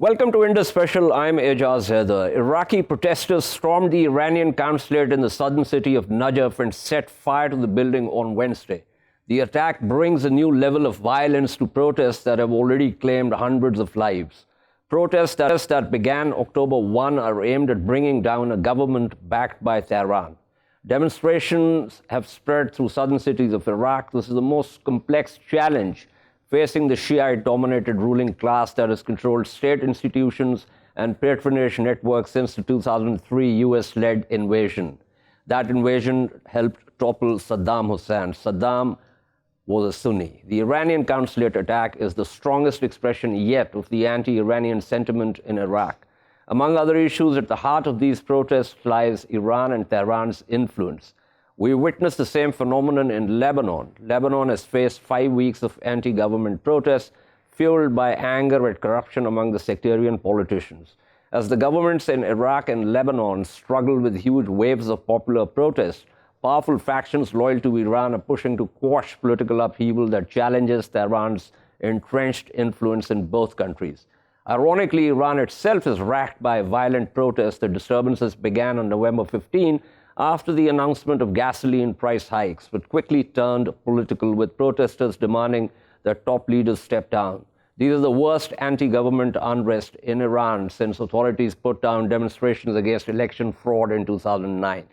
Welcome to Indus Special. I'm Ejaz Haider. Iraqi protesters stormed the Iranian consulate in the southern city of Najaf and set fire to the building on Wednesday. The attack brings a new level of violence to protests that have already claimed hundreds of lives. Protests that began October 1 are aimed at bringing down a government backed by Tehran. Demonstrations have spread through southern cities of Iraq. This is the most complex challenge facing the Shiite-dominated ruling class that has controlled state institutions and patronage networks since the 2003 US-led invasion. That invasion helped topple Saddam Hussein. Saddam was a Sunni. The Iranian consulate attack is the strongest expression yet of the anti-Iranian sentiment in Iraq. Among other issues, at the heart of these protests lies Iran and Tehran's influence. We witnessed the same phenomenon in Lebanon. Lebanon has faced 5 weeks of anti-government protests, fueled by anger at corruption among the sectarian politicians. As the governments in Iraq and Lebanon struggle with huge waves of popular protest, powerful factions loyal to Iran are pushing to quash political upheaval that challenges Tehran's entrenched influence in both countries. Ironically, Iran itself is racked by violent protests. The disturbances began on November 15 after the announcement of gasoline price hikes, but quickly turned political, with protesters demanding that top leaders step down. These are the worst anti-government unrest in Iran since authorities put down demonstrations against election fraud in 2009.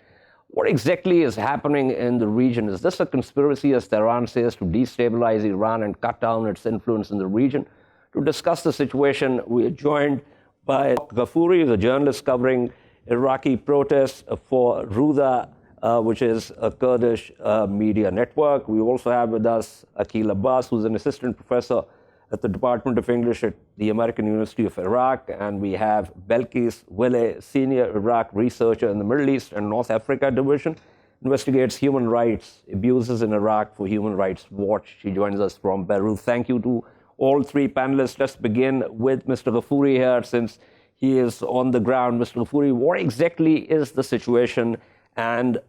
What exactly is happening in the region? Is this a conspiracy, as Tehran says, to destabilize Iran and cut down its influence in the region? To discuss the situation, we are joined by Ghafuri, the journalist covering Iraqi protests for Ruda, which is a Kurdish media network. We also have with us Akeel Abbas, who's an assistant professor at the Department of English at the American University of Iraq. And we have Belkis, Wille, senior Iraq researcher in the Middle East and North Africa Division, investigates human rights abuses in Iraq for Human Rights Watch. She joins us from Beirut. Thank you to all three panelists. Let's begin with Mr. Ghafuri here, since he is on the ground. Mr. Ghafuri, what exactly is the situation, and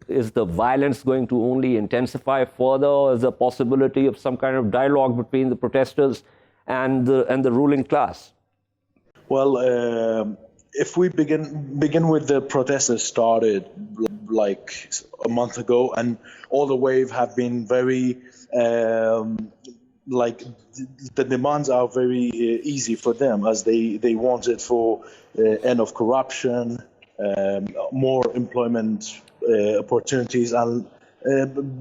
is the violence going to only intensify further, or is there a possibility of some kind of dialogue between the protesters and the ruling class? Well, if we begin with the protests that started like a month ago, and all the wave have been very the demands are very easy for them, as they wanted for end of corruption, more employment opportunities, and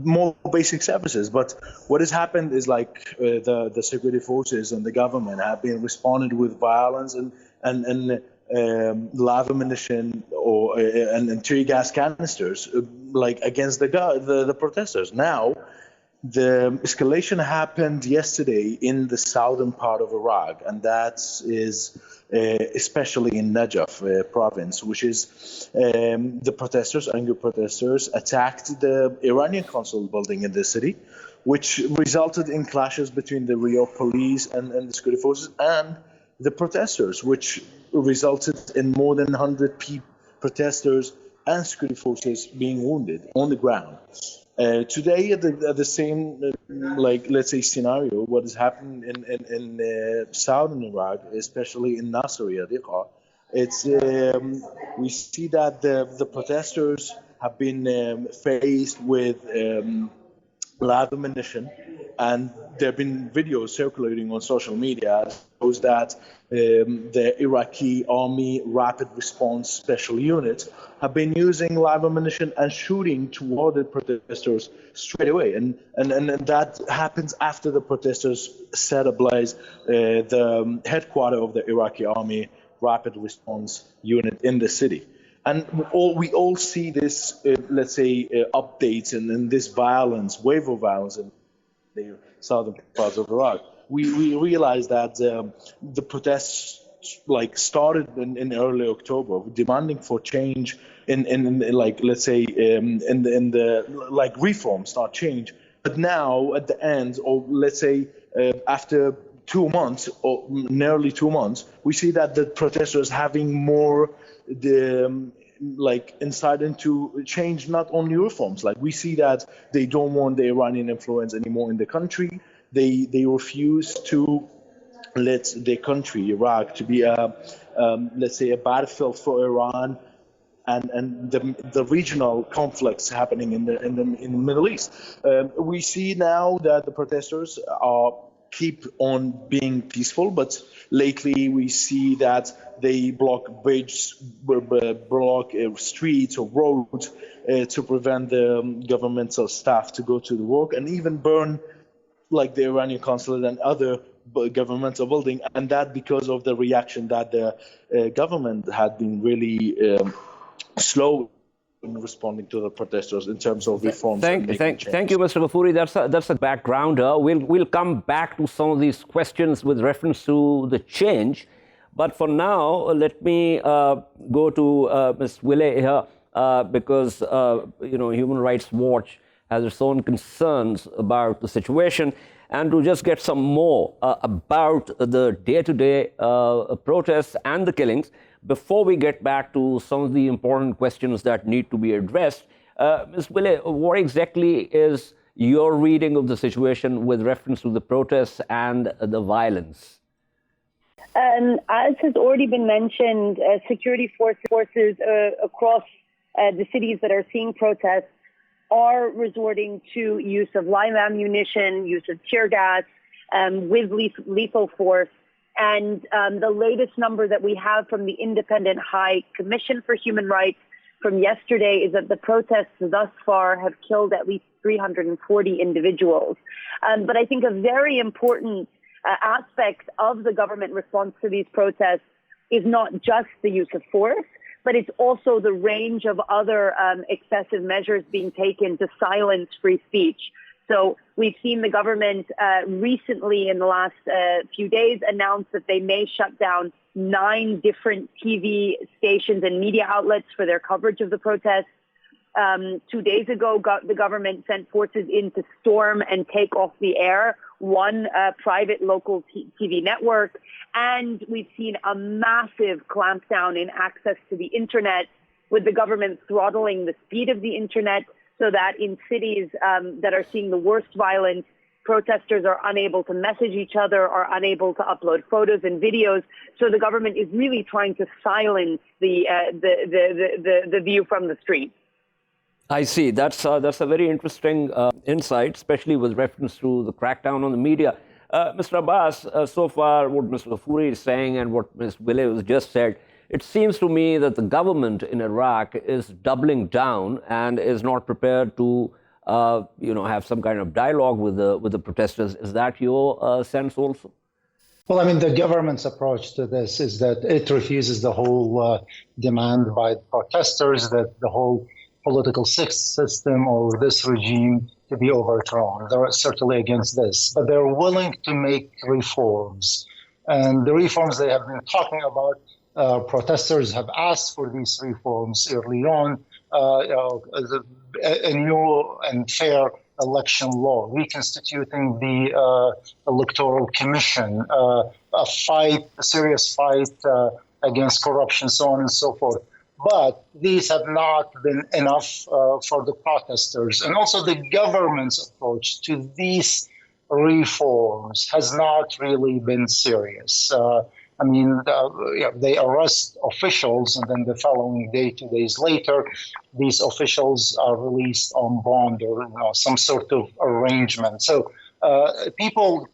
more basic services. But what has happened is the security forces and the government have been responded with violence and live ammunition and tear gas canisters against the protesters. Now, the escalation happened yesterday in the southern part of Iraq, and that is especially in Najaf province, which is the protesters, angry protesters, attacked the Iranian consul building in the city, which resulted in clashes between the real police and the security forces and the protesters, which resulted in more than 100 protesters and security forces being wounded on the ground. Today, at the same, let's say, scenario, what has happened in southern Iraq, especially in Nasiriyah, it's we see that the protesters have been faced with live ammunition, and there have been videos circulating on social media that shows that the Iraqi Army Rapid Response Special Unit have been using live ammunition and shooting toward the protesters straight away. And that happens after the protesters set ablaze the headquarters of the Iraqi Army Rapid Response Unit in the city. And we all see this, updates and this violence, wave of violence in the southern parts of Iraq. We realize that the protests started in early October, demanding for change in reforms, not change. But now at the end, or let's say after 2 months or nearly 2 months, we see that the protesters having more insight into change, not only reforms. We see that they don't want the Iranian influence anymore in the country. They refuse to let their country, Iraq, to be let's say, a battlefield for Iran and the regional conflicts happening in the Middle East. We see now that the protesters keep on being peaceful, but lately we see that they block bridges, block streets or roads to prevent the governmental staff to go to the work, and even burn like the Iranian consulate and other governmental building, and that because of the reaction that the government had been really slow in responding to the protesters in terms of reforms. Thank you, Mr. Ghafuri. That's a background. We'll come back to some of these questions with reference to the change, but for now, let me go to Ms. Wille here because Human Rights Watch has its own concerns about the situation, and to just get some more about the day-to-day protests and the killings. Before we get back to some of the important questions that need to be addressed, Ms. Wille, what exactly is your reading of the situation with reference to the protests and the violence? As has already been mentioned, security forces across the cities that are seeing protests are resorting to use of live ammunition, use of tear gas, with lethal force. And the latest number that we have from the Independent High Commission for Human Rights from yesterday is that the protests thus far have killed at least 340 individuals. But I think a very important aspect of the government response to these protests is not just the use of force, but it's also the range of other excessive measures being taken to silence free speech. So we've seen the government recently in the last few days announce that they may shut down 9 different TV stations and media outlets for their coverage of the protests. 2 days ago, the government sent forces in to storm and take off the air one private local TV network. And we've seen a massive clampdown in access to the internet, with the government throttling the speed of the internet, so that in cities that are seeing the worst violence, protesters are unable to message each other, are unable to upload photos and videos. So the government is really trying to silence the view from the street. I see. That's a very interesting insight, especially with reference to the crackdown on the media. Mr. Abbas, so far what Mr. Ghafuri is saying and what Ms. Wille has just said, it seems to me that the government in Iraq is doubling down and is not prepared to, have some kind of dialogue with the protesters. Is that your sense also? Well, I mean, the government's approach to this is that it refuses the whole demand by protesters that the whole political system or this regime to be overthrown. They're certainly against this, but they're willing to make reforms. And the reforms they have been talking about, protesters have asked for these reforms early on, a new and fair election law, reconstituting the Electoral Commission, a serious fight against corruption, so on and so forth. But these have not been enough for the protesters. And also the government's approach to these reforms has not really been serious. They arrest officials, and then the following day, 2 days later, these officials are released on bond or some sort of arrangement. So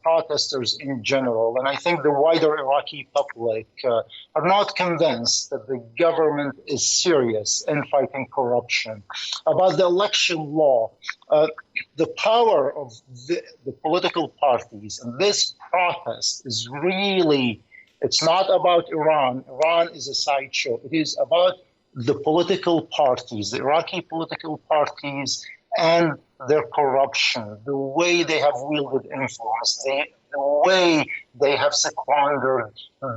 protesters in general, and I think the wider Iraqi public are not convinced that the government is serious in fighting corruption. About the election law, the power of the political parties, and this protest is really, it's not about Iran. Iran is a sideshow. It is about the political parties, the Iraqi political parties, and their corruption, the way they have wielded influence, the way they have squandered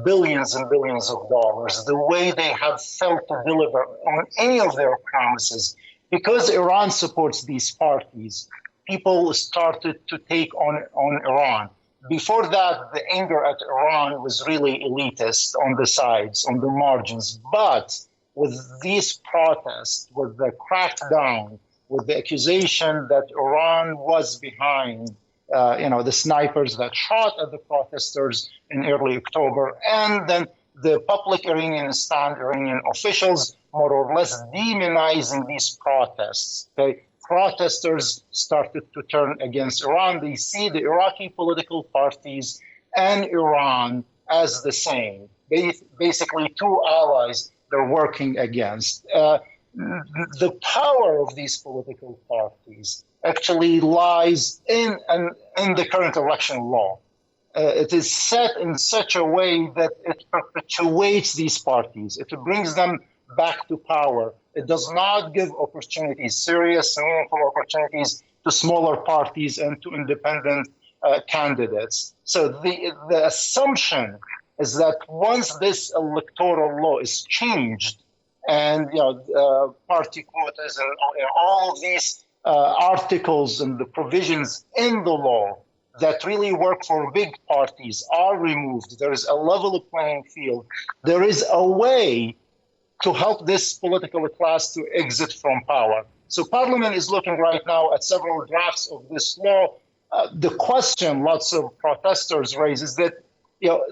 billions and billions of dollars, the way they have failed to deliver on any of their promises. Because Iran supports these parties, people started to take on Iran. Before that, the anger at Iran was really elitist on the sides, on the margins. But with these protests, with the crackdown, with the accusation that Iran was behind the snipers that shot at the protesters in early October, and then the public Iranian officials more or less demonizing these protests. Okay? Protesters started to turn against Iran. They see the Iraqi political parties and Iran as the same, basically two allies they're working against. The power of these political parties actually lies in the current election law. It is set in such a way that it perpetuates these parties. It brings them back to power. It does not give opportunities, serious, meaningful opportunities to smaller parties and to independent candidates. So the assumption is that once this electoral law is changed, and party quotas and all of these articles and the provisions in the law that really work for big parties are removed, there is a level playing field. There is a way to help this political class to exit from power. So Parliament is looking right now at several drafts of this law. The question lots of protesters raise is that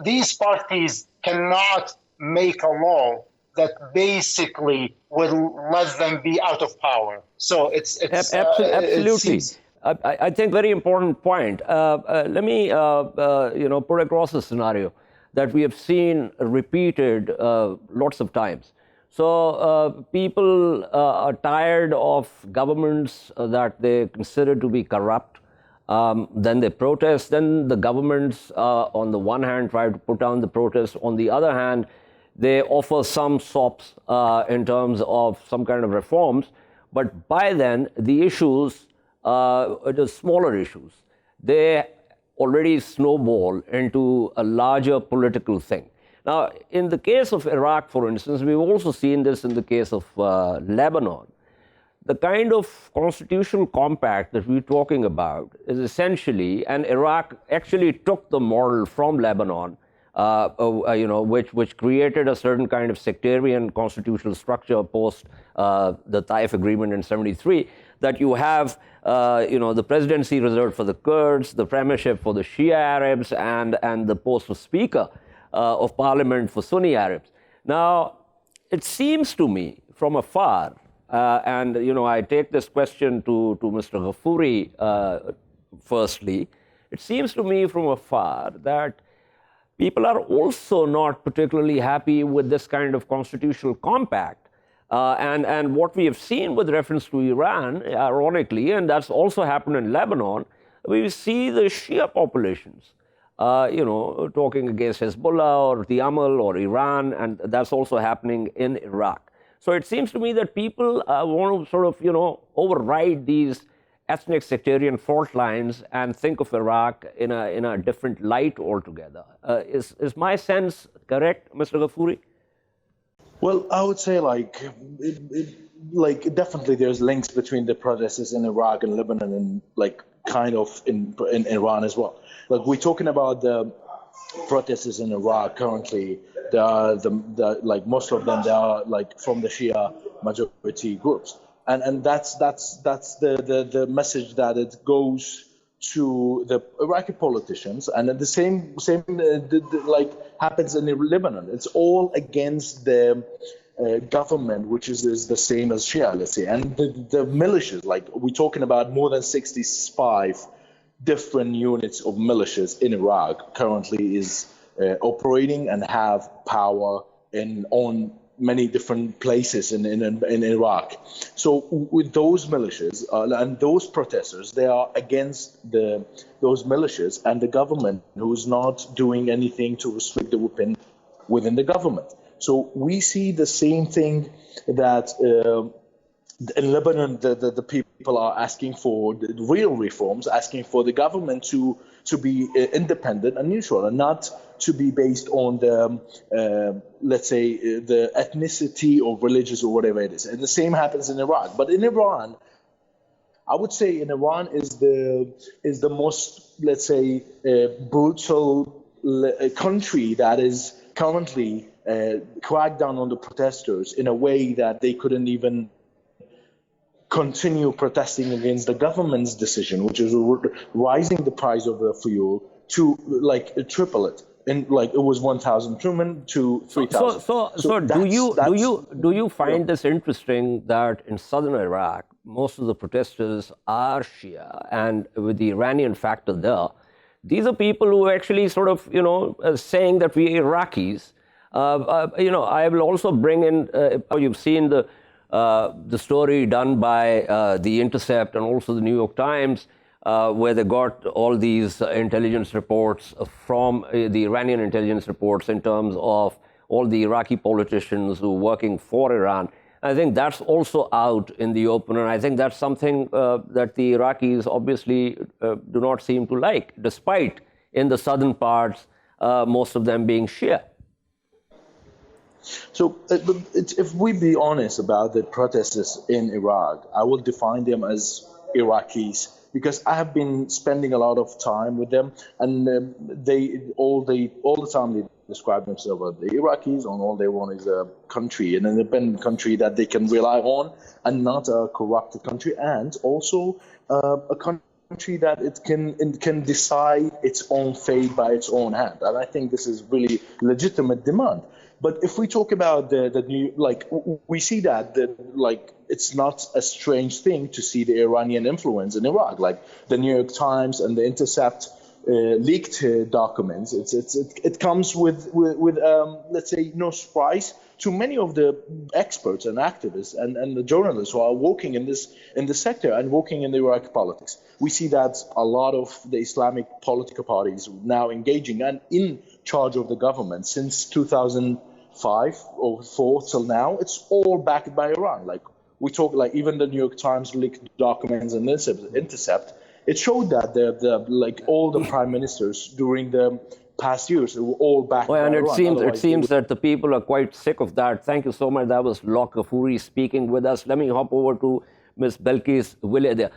these parties cannot make a law that basically will let them be out of power. So it's absolutely. I think very important point. Let me put across a scenario that we have seen repeated lots of times. So people are tired of governments that they consider to be corrupt. Then they protest. Then the governments, on the one hand, try to put down the protest. On the other hand, they offer some sops in terms of some kind of reforms. But by then, the issues, the smaller issues, they already snowball into a larger political thing. Now, in the case of Iraq, for instance, we've also seen this in the case of Lebanon. The kind of constitutional compact that we're talking about is essentially, and Iraq actually took the model from Lebanon, which created a certain kind of sectarian constitutional structure post the Taif Agreement in '73, that you have, the presidency reserved for the Kurds, the premiership for the Shia Arabs, and the post of Speaker of Parliament for Sunni Arabs. Now, it seems to me from afar, and I take this question to Mr. Ghafuri firstly, it seems to me from afar that people are also not particularly happy with this kind of constitutional compact. And what we have seen with reference to Iran, ironically, and that's also happened in Lebanon, we see the Shia populations, talking against Hezbollah or the Amal or Iran, and that's also happening in Iraq. So it seems to me that people want to sort of, override these ethnic sectarian fault lines and think of Iraq in a different light altogether. Is my sense correct, Mr. Ghafuri? Well, I would say definitely there's links between the protests in Iraq and Lebanon and kind of in Iran as well. We're talking about the protests in Iraq currently. Most of them, they are from the Shia majority groups. And that's the message that it goes to the Iraqi politicians, and the same happens in Lebanon. It's all against the government, which is the same as Shia, let's say, and the militias. We're talking about more than 65 different units of militias in Iraq currently is operating and have power on many different places in Iraq. So with those militias and those protesters, they are against those militias and the government, who's not doing anything to restrict the weapon within the government. So we see the same thing that in Lebanon, the people are asking for the real reforms, asking for the government to be independent and neutral, and not to be based on the, let's say, the ethnicity or religious or whatever it is. And the same happens in Iraq. But in Iran, I would say in Iran is the most, let's say, brutal country that is currently cracked down on the protesters in a way that they couldn't even continue protesting against the government's decision, which is rising the price of the fuel to like triple it. And like it was 1,000 Truman to 3,000. So do you find this interesting that in southern Iraq, most of the protesters are Shia, and with the Iranian factor there, these are people who are actually sort of, saying that we Iraqis. I will also bring in, you've seen the story done by The Intercept and also the New York Times, where they got all these intelligence reports from the Iranian intelligence reports in terms of all the Iraqi politicians who are working for Iran. I think that's also out in the open, and I think that's something that the Iraqis obviously do not seem to like, despite in the southern parts, most of them being Shia. So if we be honest about the protesters in Iraq, I will define them as Iraqis, because I have been spending a lot of time with them, and they all the time they describe themselves as the Iraqis, and all they want is a country, an independent country that they can rely on, and not a corrupted country, and also a country that it can decide its own fate by its own hand. And I think this is really legitimate demand. But if we talk about the new, like, we see that like, it's not a strange thing to see the Iranian influence in Iraq, like the New York Times and the Intercept leaked documents. It comes with let's say, no surprise to many of the experts and activists and the journalists who are working in this sector and working in the Iraqi politics. We see that a lot of the Islamic political parties now engaging and in charge of the government since 2005 or 4 till now. It's all backed by Iran. Like, we talk, like, even the New York Times leaked documents and Intercept. It showed that like all the prime ministers during the past years were all backed by and Iran. It seems that the people are quite sick of that. Thank you so much. That was Lawk Ghafuri speaking with us. Let me hop over to Ms. Belkis Wille there.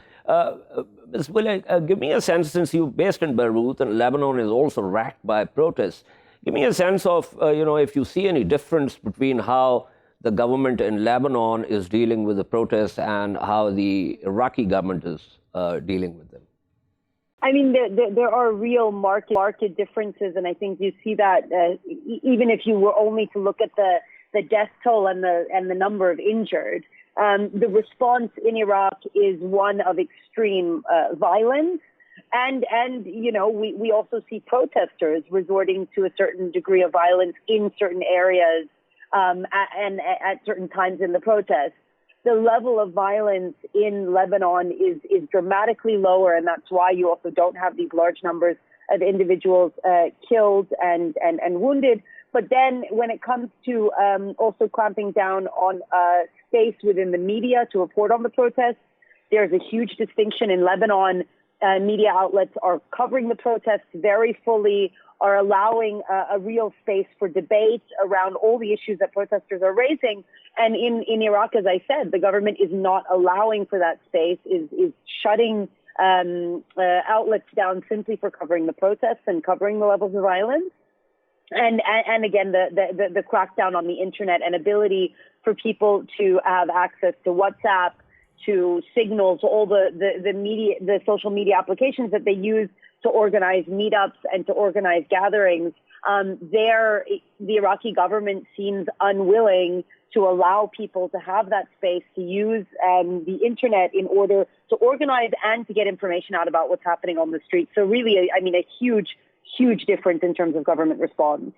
Ms. Wille, give me a sense, since you're based in Beirut and Lebanon is also racked by protests, give me a sense of, if you see any difference between how the government in Lebanon is dealing with the protests and how the Iraqi government is dealing with them. I mean, there are real market differences, and I think you see that even if you were only to look at the death toll and the number of injured. The response in Iraq is one of extreme violence, and we also see protesters resorting to a certain degree of violence in certain areas and at certain times in the protest. The level of violence in Lebanon is dramatically lower, and that's why you also don't have these large numbers of individuals killed and wounded. But then when it comes to also clamping down on space within the media to report on the protests, there's a huge distinction in Lebanon. Media outlets are covering the protests very fully, are allowing a real space for debate around all the issues that protesters are raising. And in Iraq, as I said, the government is not allowing for that space, is shutting outlets down simply for covering the protests and covering the levels of violence. And again, the crackdown on the internet and ability for people to have access to WhatsApp, to Signal, to all the social media applications that they use to organize meetups and to organize gatherings. The Iraqi government seems unwilling to allow people to have that space to use the internet in order to organize and to get information out about what's happening on the street. So really, I mean, a huge difference in terms of government response.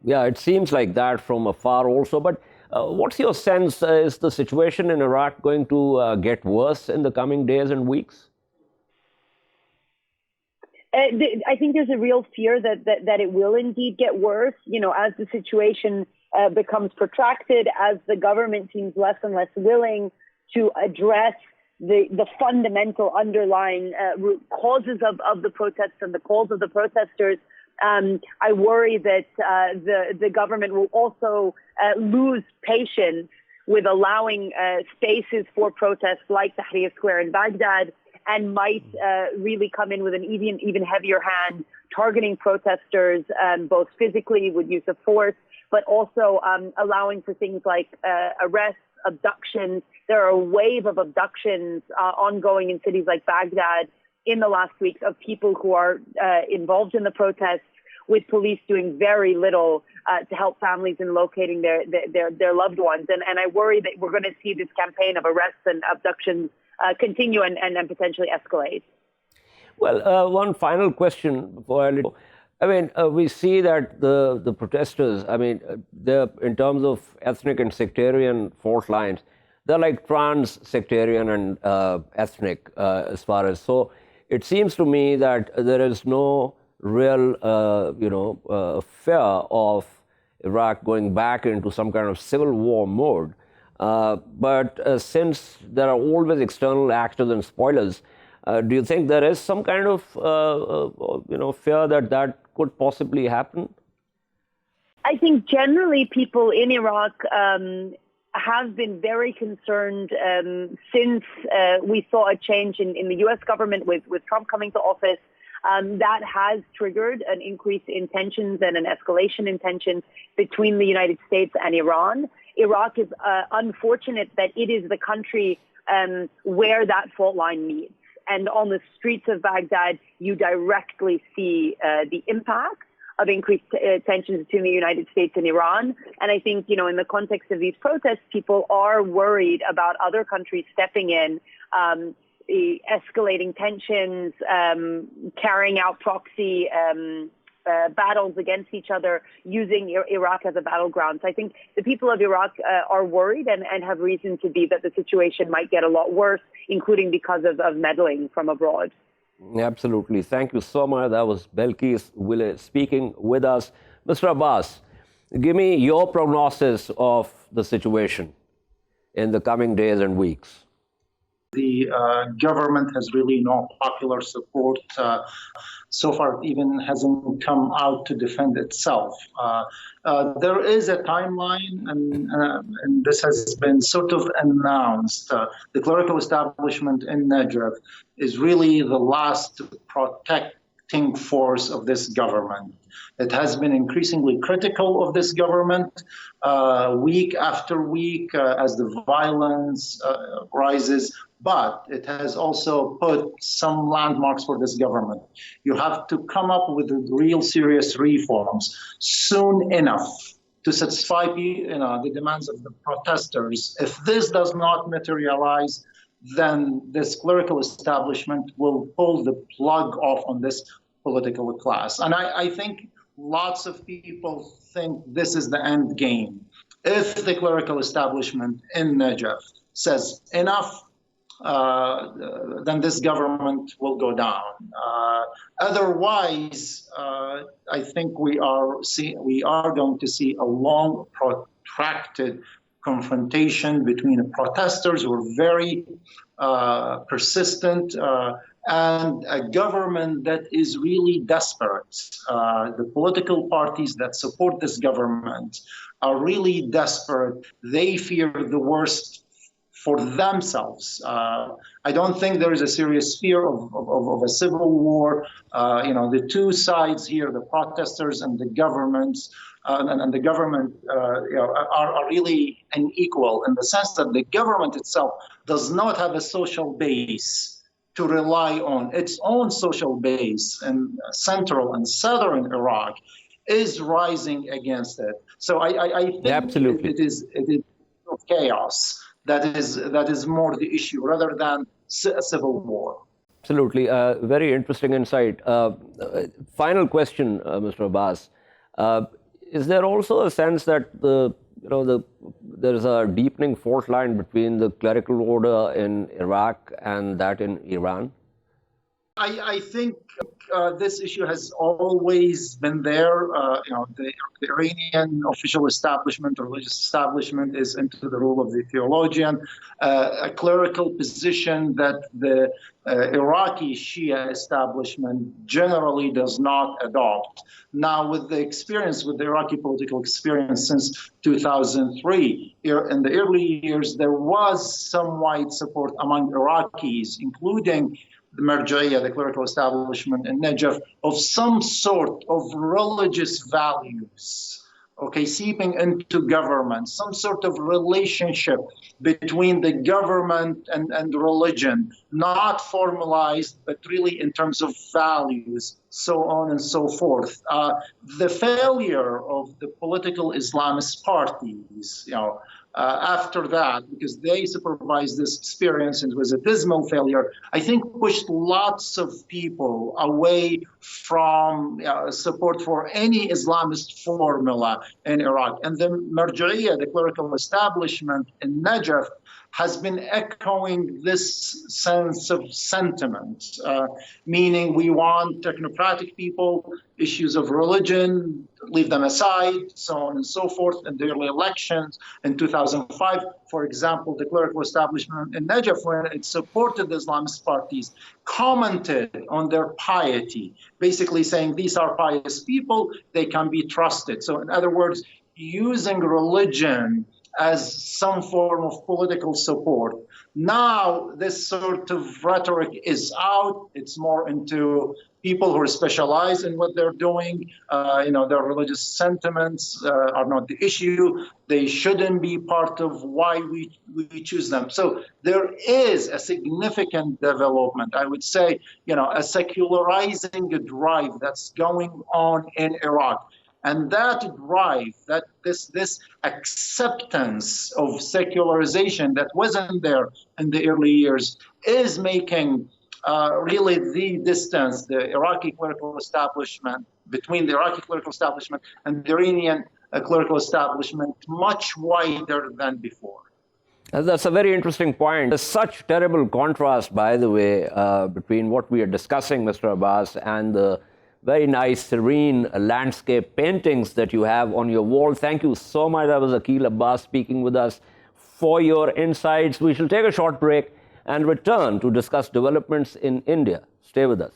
Yeah, it seems like that from afar also. But what's your sense? Is the situation in Iraq going to get worse in the coming days and weeks? I think there's a real fear that it will indeed get worse. As the situation becomes protracted, as the government seems less and less willing to address the fundamental underlying root causes of the protests and the calls of the protesters. I worry that the government will also lose patience with allowing spaces for protests like Tahrir Square in Baghdad, and might really come in with an even heavier hand, targeting protesters both physically with use of force, but also allowing for things like arrests abductions. There are a wave of abductions ongoing in cities like Baghdad in the last weeks of people who are involved in the protests, with police doing very little to help families in locating their loved ones. And I worry that we're going to see this campaign of arrests and abductions continue and potentially escalate. Well, one final question before I let you go. I mean, we see that the protesters, I mean, they're, in terms of ethnic and sectarian fault lines, they're like trans-sectarian and ethnic as far as. So it seems to me that there is no real, fear of Iraq going back into some kind of civil war mode. But since there are always external actors and spoilers, do you think there is some kind of, fear that could possibly happen? I think generally people in Iraq have been very concerned since we saw a change in the U.S. government with Trump coming to office. That has triggered an increase in tensions and an escalation in tensions between the United States and Iran. Iraq is unfortunate that it is the country where that fault line meets. And on the streets of Baghdad, you directly see the impact of increased tensions between the United States and Iran. And I think, in the context of these protests, people are worried about other countries stepping in, escalating tensions, carrying out proxy battles against each other, using Iraq as a battleground. So I think the people of Iraq are worried and have reason to be that the situation might get a lot worse, including because of meddling from abroad. Absolutely. Thank you so much. That was Belkis Wille speaking with us. Mr. Abbas, give me your prognosis of the situation in the coming days and weeks. The government has really no popular support. So far, it even hasn't come out to defend itself. There is a timeline, and this has been sort of announced. The clerical establishment in Najaf is really the last protecting force of this government. It has been increasingly critical of this government week after week as the violence rises, but it has also put some landmarks for this government. You have to come up with real serious reforms soon enough to satisfy the demands of the protesters. If this does not materialize, then this clerical establishment will pull the plug off on this political class. And I think lots of people think this is the end game. If the clerical establishment in Najaf says enough, then this government will go down. Otherwise, I think we are going to see a long, protracted confrontation between the protesters who are very persistent and a government that is really desperate. The political parties that support this government are really desperate. They fear the worst for themselves. I don't think there is a serious fear of a civil war. The two sides here, the protesters and the governments, and the government are really unequal in the sense that the government itself does not have a social base to rely on. Its own social base in central and southern Iraq is rising against it. So I think Absolutely. it is chaos that is more the issue rather than a civil war. Absolutely. Very interesting insight. Final question, Mr. Abbas. Is there also a sense that there is a deepening fault line between the clerical order in Iraq and that in Iran? I think this issue has always been there. The Iranian official establishment, or religious establishment, is into the rule of the theologian, a clerical position that the Iraqi Shia establishment generally does not adopt. Now, with the experience, with the Iraqi political experience since 2003, in the early years, there was some wide support among Iraqis, including the Marja'iyya, the clerical establishment in Najaf, of some sort of religious values okay, seeping into government, some sort of relationship between the government and religion, not formalized, but really in terms of values, so on and so forth. The failure of the political Islamist parties, after that, because they supervised this experience and it was a dismal failure, I think pushed lots of people away from support for any Islamist formula in Iraq. And the Marja'iyya, the clerical establishment in Najaf, has been echoing this sense of sentiment, meaning we want technocratic people, issues of religion, leave them aside, so on and so forth. In the early elections in 2005, for example, the clerical establishment in Najaf, when it supported the Islamist parties, commented on their piety, basically saying these are pious people, they can be trusted. So in other words, using religion as some form of political support. Now, this sort of rhetoric is out. It's more into people who are specialized in what they're doing. Their religious sentiments are not the issue. They shouldn't be part of why we choose them. So there is a significant development, I would say, a secularizing drive that's going on in Iraq. And that drive, that this acceptance of secularization that wasn't there in the early years, is making really the distance, the Iraqi clerical establishment, between the Iraqi clerical establishment and the Iranian clerical establishment much wider than before. That's a very interesting point. There's such terrible contrast, by the way, between what we are discussing, Mr. Abbas, and the very nice, serene landscape paintings that you have on your wall. Thank you so much. That was Akeel Abbas speaking with us for your insights. We shall take a short break and return to discuss developments in India. Stay with us.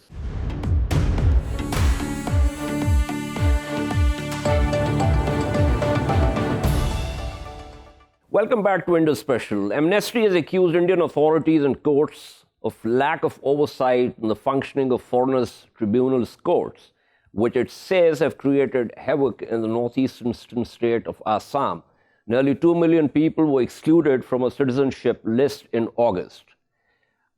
Welcome back to Indus Special. Amnesty has accused Indian authorities and courts of lack of oversight in the functioning of foreigners' tribunals courts, which it says have created havoc in the northeastern state of Assam. Nearly 2 million people were excluded from a citizenship list in August.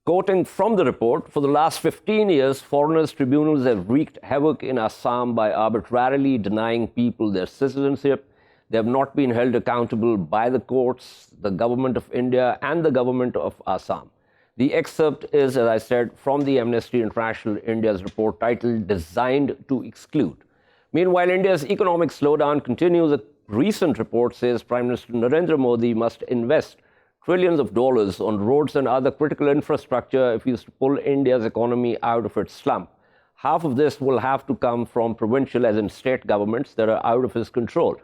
Quoting from the report, for the last 15 years, foreigners' tribunals have wreaked havoc in Assam by arbitrarily denying people their citizenship. They have not been held accountable by the courts, the government of India, and the government of Assam. The excerpt is, as I said, from the Amnesty International India's report titled Designed to Exclude. Meanwhile, India's economic slowdown continues. A recent report says Prime Minister Narendra Modi must invest trillions of dollars on roads and other critical infrastructure if he is to pull India's economy out of its slump. Half of this will have to come from provincial, as in state governments, that are out of his control.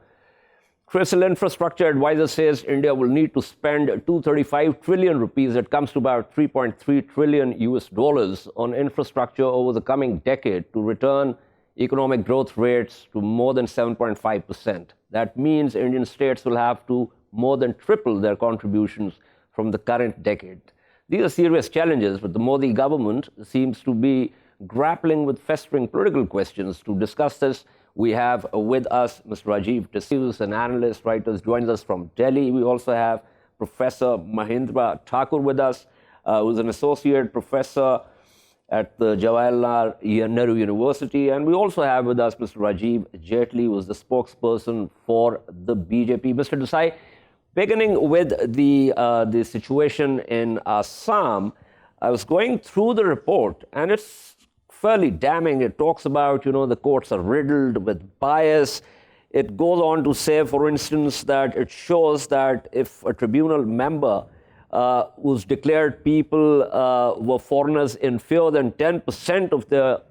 Critical Infrastructure Advisor says India will need to spend 235 trillion rupees, that comes to about 3.3 trillion US dollars, on infrastructure over the coming decade to return economic growth rates to more than 7.5%. That means Indian states will have to more than triple their contributions from the current decade. These are serious challenges, but the Modi government seems to be grappling with festering political questions. To discuss this, we have with us Mr. Rajiv, who's an analyst, writer, joins us from Delhi. We also have Professor Manindra Thakur with us, who's an associate professor at the Jawaharlal Nehru University. And we also have with us Mr. Rajiv Jaitly, who is the spokesperson for the BJP. Mr. Desai, beginning with the situation in Assam, I was going through the report, and it's fairly damning. It talks about, the courts are riddled with bias. It goes on to say, for instance, that it shows that if a tribunal member who's declared people were foreigners in fewer than 10% of the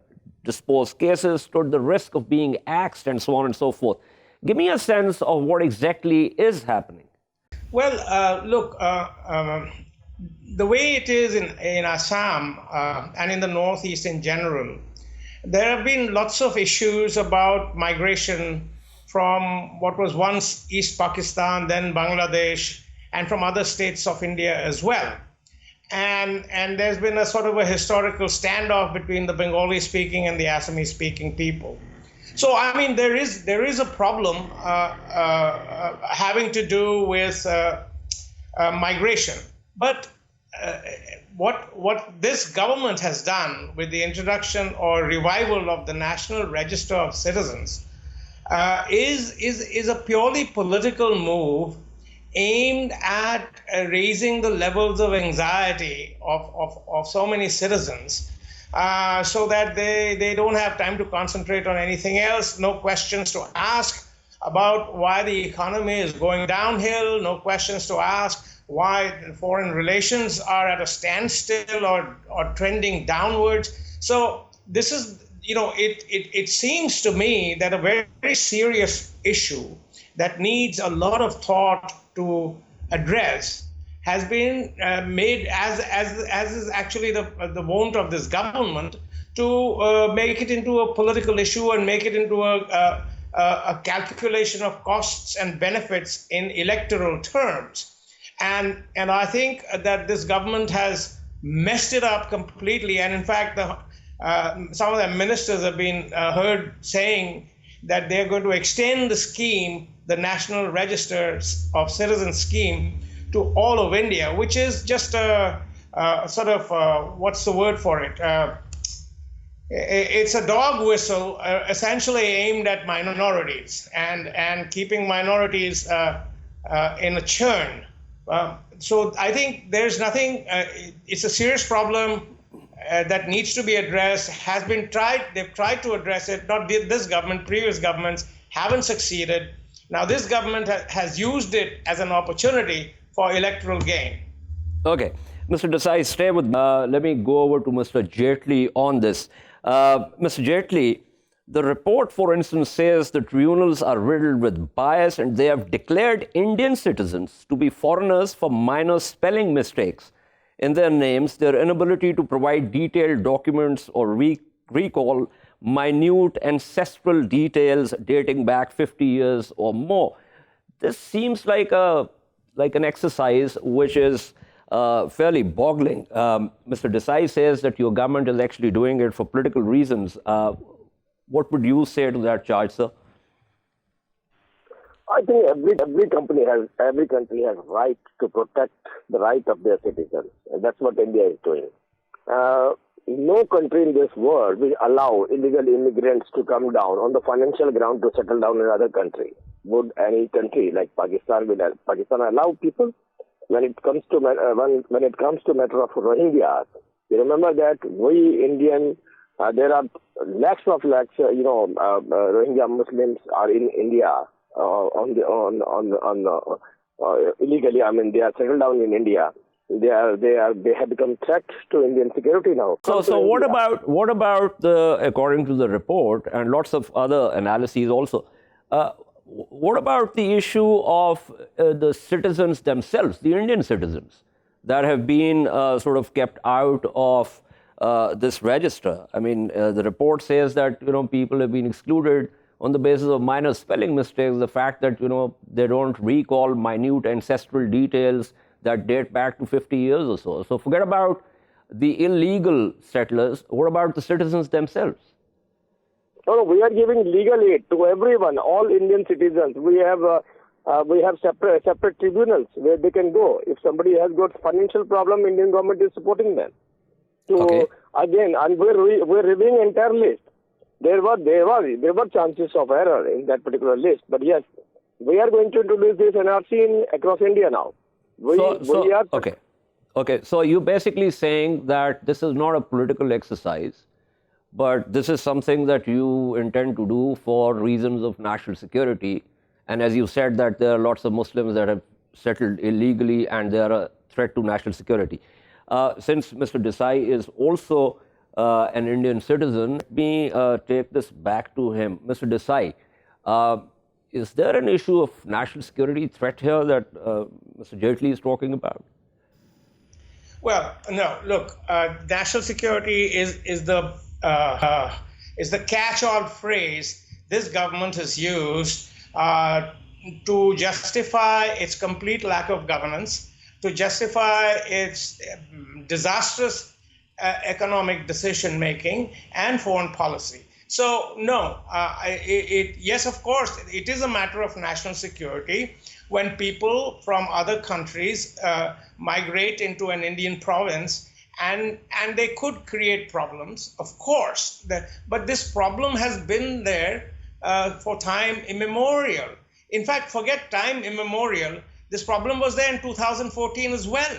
disposed cases, stood the risk of being axed and so on and so forth. Give me a sense of what exactly is happening. Well, look, the way it is in Assam and in the Northeast in general, there have been lots of issues about migration from what was once East Pakistan, then Bangladesh, and from other states of India as well. And there's been a sort of a historical standoff between the Bengali-speaking and the Assamese-speaking people. So, I mean, there is a problem having to do with migration. But what this government has done with the introduction or revival of the National Register of Citizens is a purely political move aimed at raising the levels of anxiety of so many citizens, so that they don't have time to concentrate on anything else, no questions to ask about why the economy is going downhill, no questions to ask why foreign relations are at a standstill or trending downwards. So this is, it seems to me that a very, very serious issue that needs a lot of thought to address has been made, as is actually the wont of this government, to make it into a political issue and make it into a calculation of costs and benefits in electoral terms. And I think that this government has messed it up completely. And in fact, some of the ministers have been heard saying that they're going to extend the scheme, the National Register of Citizens scheme, to all of India, which is just a sort of, what's the word for it? It's a dog whistle essentially aimed at minorities and keeping minorities in a churn. So I think there's nothing, it's a serious problem that needs to be addressed, has been tried, they've tried to address it, not this government, previous governments haven't succeeded. Now this government has used it as an opportunity for electoral gain. Okay, Mr. Desai, stay with me. Let me go over to Mr. Jaitly on this. Mr. Jaitly, the report, for instance, says the tribunals are riddled with bias and they have declared Indian citizens to be foreigners for minor spelling mistakes in their names, their inability to provide detailed documents or recall minute ancestral details dating back 50 years or more. This seems like an exercise which is fairly boggling. Mr. Desai says that your government is actually doing it for political reasons. What would you say to that charge, sir? I think every country has right to protect the right of their citizens, and that's what India is doing. No country in this world will allow illegal immigrants to come down on the financial ground to settle down in another country. Would any country like Pakistan allow people? When it comes to matter of Rohingyas, you remember that we Indian. There are lakhs of Rohingya Muslims are in India illegally. I mean, they are settled down in India. They have become threat to Indian security now. So what about according to the report and lots of other analyses also? What about the issue of the citizens themselves, the Indian citizens that have been sort of kept out of this register? I mean, the report says that people have been excluded on the basis of minor spelling mistakes. The fact that they don't recall minute ancestral details that date back to 50 years or so. So forget about the illegal settlers. What about the citizens themselves? No, we are giving legal aid to everyone, all Indian citizens. We have separate tribunals where they can go. If somebody has got financial problem, Indian government is supporting them. Again, and we're reviewing entire list. There were chances of error in that particular list, but yes, we are going to introduce this NRC across India now. Okay. So you're basically saying that this is not a political exercise, but this is something that you intend to do for reasons of national security. And as you said, that there are lots of Muslims that have settled illegally and they are a threat to national security. Since Mr. Desai is also an Indian citizen, let me take this back to him. Mr. Desai, is there an issue of national security threat here that Mr. Jaitly is talking about? Well, no. Look, national security is the catch-all phrase this government has used to justify its complete lack of governance, to justify its disastrous economic decision-making and foreign policy. So no, yes, of course, it is a matter of national security when people from other countries migrate into an Indian province, and they could create problems, of course. But this problem has been there for time immemorial. In fact, forget time immemorial. This problem was there in 2014 as well.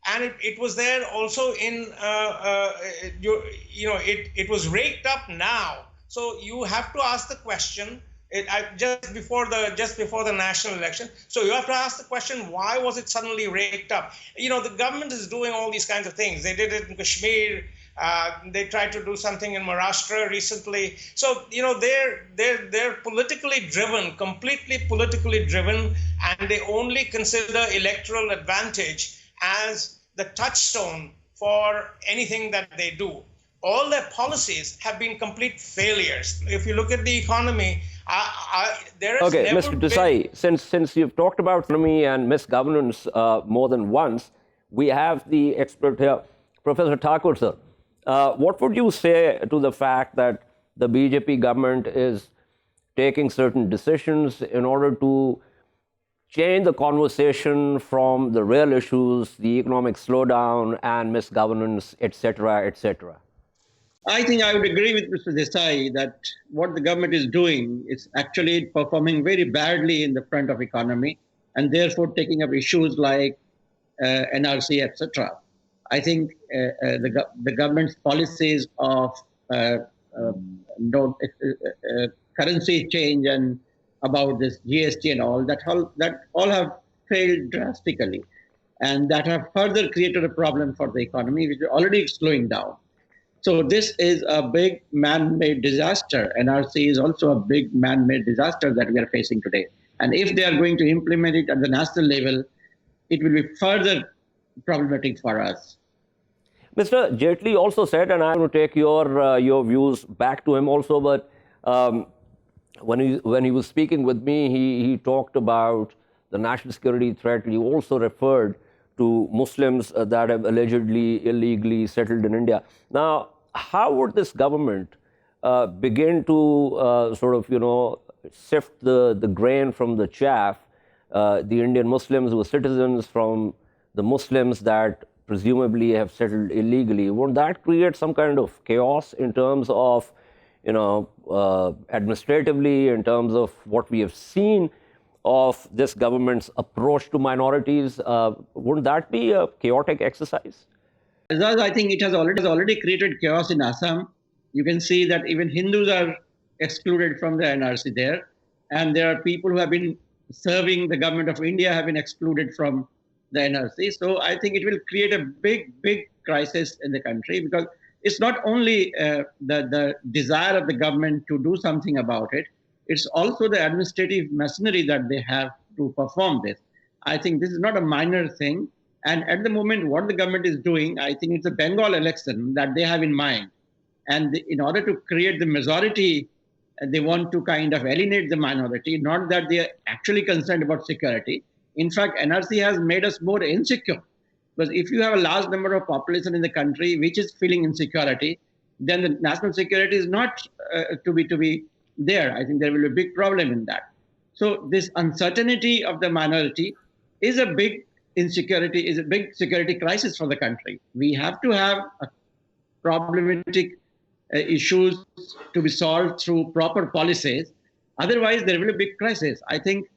And it was there also in, it was raked up now. So you have to ask the question, just before the national election. So you have to ask the question, why was it suddenly raked up? The government is doing all these kinds of things. They did it in Kashmir. They tried to do something in Maharashtra recently. So, they're politically driven, completely politically driven, and they only consider electoral advantage as the touchstone for anything that they do. All their policies have been complete failures. If you look at the economy, there has never Mr. Desai, since you've talked about economy and misgovernance more than once, we have the expert here, Professor Thakur, sir. What would you say to the fact that the BJP government is taking certain decisions in order to change the conversation from the real issues, the economic slowdown and misgovernance, etc., etc.? I think I would agree with Mr. Desai that what the government is doing is actually performing very badly in the front of economy, and therefore taking up issues like NRC, etc. I think the government's policies of currency change and about this GST and all that all have failed drastically, and that have further created a problem for the economy, which is already slowing down. So this is a big man-made disaster. NRC is also a big man-made disaster that we are facing today. And if they are going to implement it at the national level, it will be further problematic for us. Mr. Jaitly also said, and I'm going to take your views back to him also, but when he was speaking with me, he talked about the national security threat. He also referred to Muslims that have allegedly illegally settled in India. Now, how would this government begin to sift the grain from the chaff, the Indian Muslims who are citizens from the Muslims that presumably have settled illegally? Won't that create some kind of chaos in terms of, administratively, in terms of what we have seen of this government's approach to minorities? Wouldn't that be a chaotic exercise? I think it has already created chaos in Assam. You can see that even Hindus are excluded from the NRC there. And there are people who have been serving the government of India have been excluded from the NRC. So I think it will create a big crisis in the country, because it's not only the desire of the government to do something about it, it's also the administrative machinery that they have to perform this. I think this is not a minor thing. And at the moment, what the government is doing, I think it's a Bengal election that they have in mind. And in order to create the majority, they want to kind of alienate the minority, not that they are actually concerned about security. In fact, NRC has made us more insecure. Because if you have a large number of population in the country which is feeling insecurity, then the national security is not to be there. I think there will be a big problem in that. So this uncertainty of the minority is a big security crisis for the country. We have to have problematic issues to be solved through proper policies. Otherwise, there will be a big crisis. I think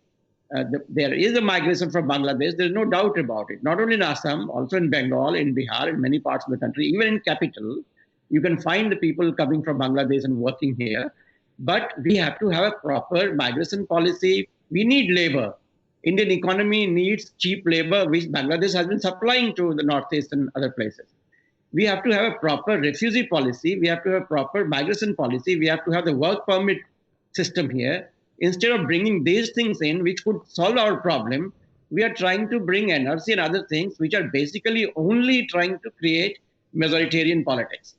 there is a migration from Bangladesh. There's no doubt about it. Not only in Assam, also in Bengal, in Bihar, in many parts of the country, even in capital, you can find the people coming from Bangladesh and working here. But we have to have a proper migration policy. We need labor. Indian economy needs cheap labor, which Bangladesh has been supplying to the Northeast and other places. We have to have a proper refugee policy. We have to have a proper migration policy. We have to have the work permit system here. Instead of bringing these things in, which could solve our problem, we are trying to bring NRC and other things, which are basically only trying to create majoritarian politics.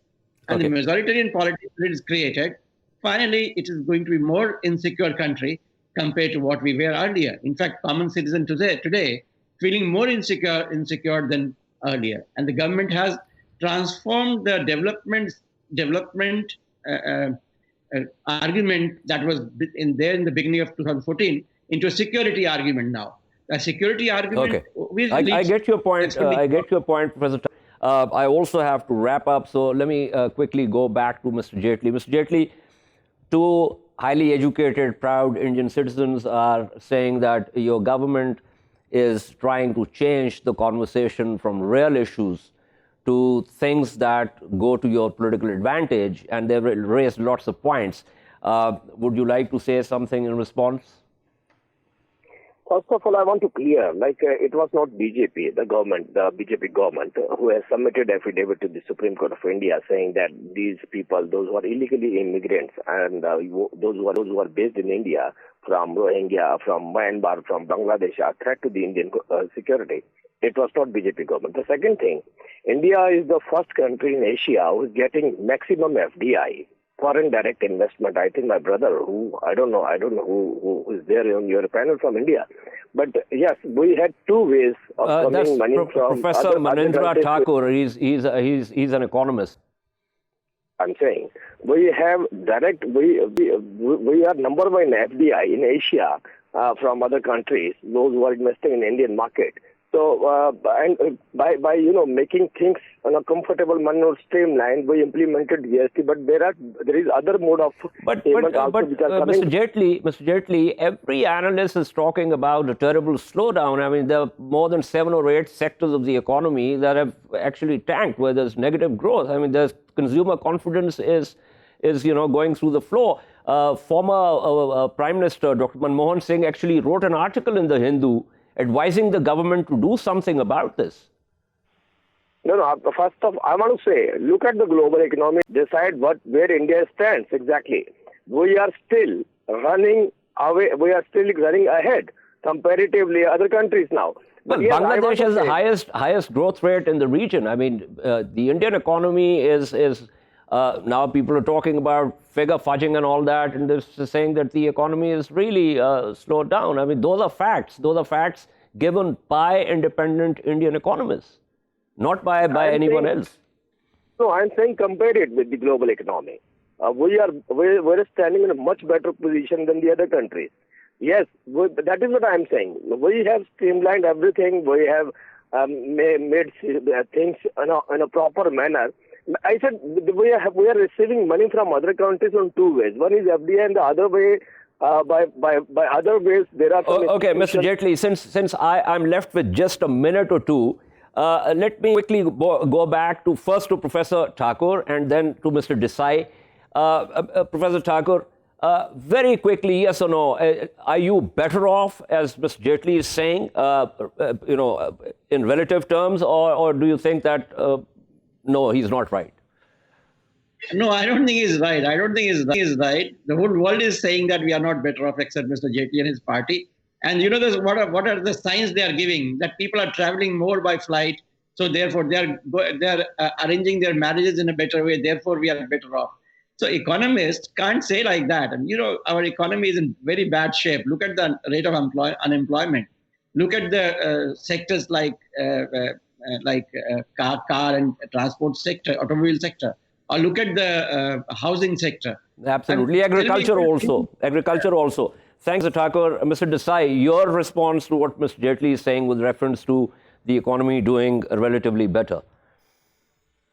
And the majoritarian politics that is created, finally, it is going to be more insecure country compared to what we were earlier. In fact, common citizen today feeling more insecure than earlier. And the government has transformed the development argument that was in the beginning of 2014 into a security argument now. A security argument. Okay. I get your point. I get your point, Professor. I also have to wrap up, so let me quickly go back to Mr. Jaitly. Mr. Jaitly, two highly educated, proud Indian citizens are saying that your government is trying to change the conversation from real issues to things that go to your political advantage, and they've raised lots of points. Would you like to say something in response? First of all, I want to clear, it was not BJP, the BJP government, who has submitted affidavit to the Supreme Court of India saying that these people, those who are illegally immigrants and those who are based in India, from Rohingya, from Myanmar, from Bangladesh, are threat to the Indian security. It was not BJP government. The second thing, India is the first country in Asia who is getting maximum FDI. Foreign direct investment. I think my brother, I don't know who is there on your panel from India, but yes, we had two ways of coming money from Professor Manindra Thakur. He's an economist. I'm saying we have direct. We are number one FDI in Asia from other countries. Those who are investing in Indian market. So, and by making things on a comfortable manner, streamlined, we implemented GST. But there is other mode of payment also which are coming. Mr. Jaitly, every analyst is talking about a terrible slowdown. I mean, there are more than 7 or 8 sectors of the economy that have actually tanked, where there's negative growth. I mean, there's consumer confidence is going through the floor. Former Prime Minister Dr. Manmohan Singh actually wrote an article in the Hindu advising the government to do something about this. No. First off, I want to say, look at the global economy, decide where India stands exactly. We are still running away. We are still running ahead comparatively other countries now. Well, yes, Bangladesh has the highest growth rate in the region. I mean, the Indian economy is now people are talking about figure fudging and all that, and they're saying that the economy is really slowed down. I mean, those are facts. Those are facts given by independent Indian economists, not by anyone else. No, I'm saying compare it with the global economy. We're standing in a much better position than the other countries. Yes, that is what I'm saying. We have streamlined everything. We have made things in a proper manner. I said we are receiving money from other countries on 2 ways. One is FDI, and the other way by other ways there are. Okay, Mr. Jaitly, since I'm left with just a minute or two, let me quickly go back first to Professor Thakur and then to Mr. Desai. Professor Thakur, very quickly, yes or no, are you better off, as Mr. Jaitly is saying, in relative terms, or do you think that no, he's not right? No, I don't think he's right. He's right. The whole world is saying that we are not better off except Mr. Jaitly and his party. And what are the signs they are giving? That people are traveling more by flight. So therefore, they are arranging their marriages in a better way. Therefore, we are better off. So economists can't say like that. And our economy is in very bad shape. Look at the rate of unemployment. Look at the sectors like car and transport sector, automobile sector, or look at the housing sector. Absolutely. Agriculture also. Thanks, Mr. Thakur. Mr. Desai, your response to what Mr. Jaitly is saying with reference to the economy doing relatively better.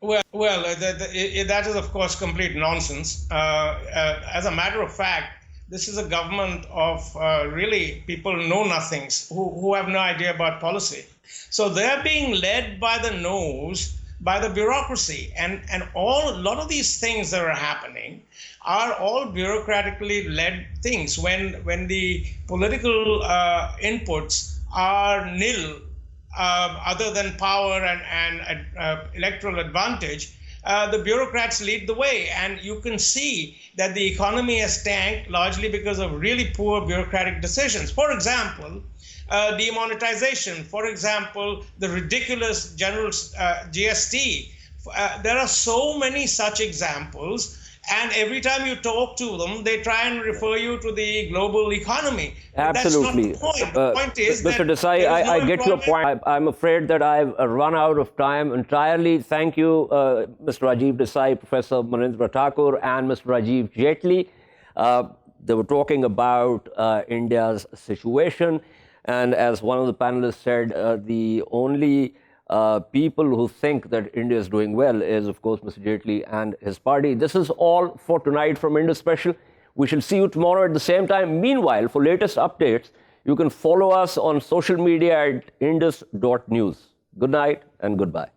Well, that is, of course, complete nonsense. As a matter of fact, this is a government of really people know-nothings who have no idea about policy. So they're being led by the nose by the bureaucracy. And a lot of these things that are happening are all bureaucratically led things. When the political inputs are nil, other than power and electoral advantage, the bureaucrats lead the way. And you can see that the economy has tanked largely because of really poor bureaucratic decisions. For example, demonetization. For example, the ridiculous general GST. There are so many such examples. And every time you talk to them, they try and refer you to the global economy. Absolutely. That's not the point. The point is Mr. that Desai, there is no I get your employment. point. I'm afraid that I've run out of time entirely. Thank you, Mr. Rajiv Desai, Professor Manindra Thakur, and Mr. Rajiv Jaitly. They were talking about India's situation. And as one of the panelists said, the only people who think that India is doing well is, of course, Mr. Jaitly and his party. This is all for tonight from Indus Special. We shall see you tomorrow at the same time. Meanwhile, for latest updates, you can follow us on social media at indus.news. Good night and goodbye.